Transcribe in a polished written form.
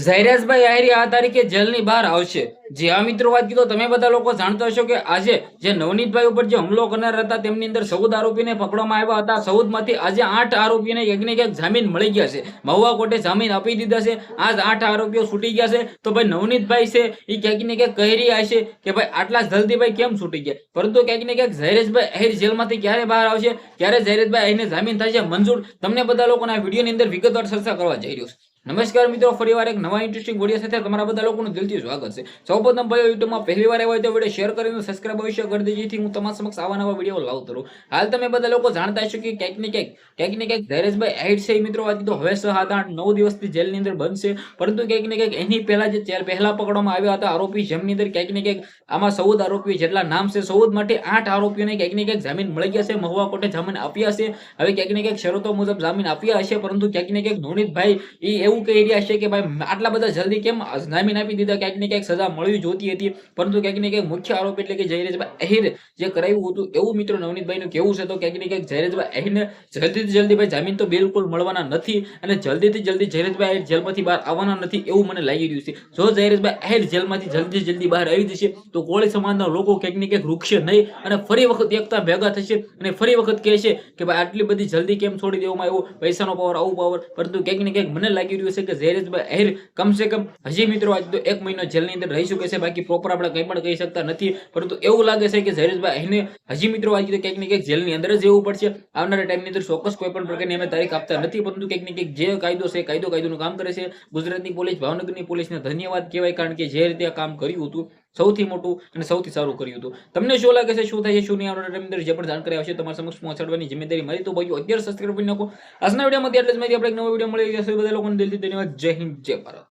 ઝૈરાજભાઈ આહિરી આ તારીખે જેલની બહાર આવશે. જી હા મિત્રો, વાત કીધો તમે બધા લોકો જાણતા હશો કે આજે જે નવનીતભાઈ ઉપર જે હુમલો કરનાર હતા તેમની અંદર 14 આરોપીને પકડવામાં આવ્યા હતા. 14 માંથી આજે 8 આરોપીને ક્યાંક ને ક્યાંક જામીન મળી ગયા છે. મહુવા કોર્ટે જામીન આપી દીધા છે. આજ 8 આરોપીઓ છૂટી ગયા છે. તો ભાઈ નવનીતભાઈ છે એ ક્યાંક ને ક્યાંક કહી રહ્યા છે કે ભાઈ આટલા જલ્દી ભાઈ કેમ છૂટી ગયા, પરંતુ ક્યાંક ને ક્યાંક ઝૈરાજભાઈ આહિર જેલમાંથી ક્યારે બહાર આવશે, ક્યારે ઝૈરાજભાઈ આહિરને જામીન થશે મંજૂર, તમને બધા લોકોના વિડીયોની અંદર વિગતવાર ચર્ચા કરવા જઈ રહ્યો છું. નમસ્કાર મિત્રો, ફરીવાર એક નવા ઇન્ટરેસ્ટિંગ વિડીયો સાથે તમારા બધા લોકોનું દિલથી સ્વાગત છે. સૌપ્રથમ ભાઈઓ યુટ્યુબમાં પહેલી વાર આવ્યા હોય તો વિડીયો શેર કરીને સબસ્ક્રાઇબ અવશ્ય કરી દેજો, જેથી હું તમારા સમક્ષ આવા નવા વિડીયો લાવતો રહું. હાલ તમે બધા લોકો જાણતા હશો કે ક્યાંક ને ક્યાંક ઝૈરાજભાઈ આહિર છે મિત્રો વાત તો હવે 7-8-9 દિવસથી જેલની અંદર બંધ છે. પરંતુ ક્યાંક ને ક્યાંક એની પહેલા જે પહેલા પકડવામાં આવ્યા હતા આરોપી, જેમની અંદર ક્યાંક ને ક્યાંક આમાં 14 આરોપી જેટલા નામ છે, 14 માટે 8 આરોપીઓને ક્યાંક ને ક્યાંક જામીન મળી ગયા છે. મહુવા કોર્ટે જામીન આપ્યા છે. હવે ક્યાંક ને ક્યાંક શરતો મુજબ જામીન આપ્યા હશે, પરંતુ ક્યાંક ને ક્યાંક નવનીતભાઈ એ એવું કહી રહ્યા છે કે ભાઈ આટલા બધા જલ્દી કેમ જામીન આપી દીધા, ક્યાંક ને ક્યાંક સજા મળવી જોતી હતી. પરંતુ ક્યાંક ને ક્યાંક મુખ્ય આરોપી એટલે કે ઝૈરાજભાઈ આહિર જે કરાવ્યું હતું એવું મિત્રો નવનીતભાઈનું કેવું છે. તો ક્યાંક ને ક્યાંક ઝૈરાજભાઈ આહિરને જલ્દીથી જલ્દી ભાઈ જામીન તો બિલકુલ મળવાના નથી, અને જલ્દીથી જલ્દી ઝૈરાજભાઈ આહિર જેલમાંથી બહાર આવવાના નથી એવું મને લાગી રહ્યું છે. જો ઝૈરાજભાઈ આહિર જેલમાંથી જલ્દી બહાર આવી જશે તો કોળી સમાજના લોકો ક્યાંક ને ક્યાંક રૂકશે નહીં, અને ફરી વખત એકતા ભેગા થશે અને ફરી વખત કહેશે કે ભાઈ આટલી બધી જલ્દી કેમ છોડી દેવામાં આવ્યું, પૈસાનો પાવર, આવું પાવર. પરંતુ ક્યાંક ને ક્યાંક મને લાગી રહ્યું છે કે ઝૈરાજભાઈ આહિર કમસે કમ હજી મિત્રો આજ તો 1 મહિનો જેલની અંદર રહી શકે છે. બાકી પ્રોપર આપણે કંઈ પણ કહી શકતા નથી, પરંતુ એવું લાગે છે કે ઝૈરાજભાઈ આહિરને હજી મિત્રો આજ તો ક્યાંક ને ક્યાંક જેલની અંદર જ રહેવું પડશે. આવનારા ટાઈમની અંદર ચોક્કસ કોઈ પણ પ્રકારની અમે તારીખ આપતા નથી, પરંતુ ક્યાંક ને ક્યાંક જે કાયદો છે કાયદોનું કામ કરે છે. ગુજરાતની પોલીસ, ભાવનગરની પોલીસને ધન્યવાદ કહેવાય, કારણ કે જે રીતે આ કામ કર્યું હતું સૌથી મોટું અને સૌથી સારું કર્યું હતું. તમને શું લાગે છે, શું થાય છે, શું નહીં, આવનારા ટાઈમની અંદર જે પણ જાણકારી આવશે તમારા સમક્ષ પહોંચાડવાની જિમ્મેદારી મારી. તો ભાઈઓ અત્યારે સબસ્ક્રાઇબ કરી નાખો. આજના વિડીયોમાં એટલે જ આપણે એક નવો વિડીયો મળી જશે. બધા લોકોને દિલથી ધન્યવાદ. જય હિન્દ, જય ભારત.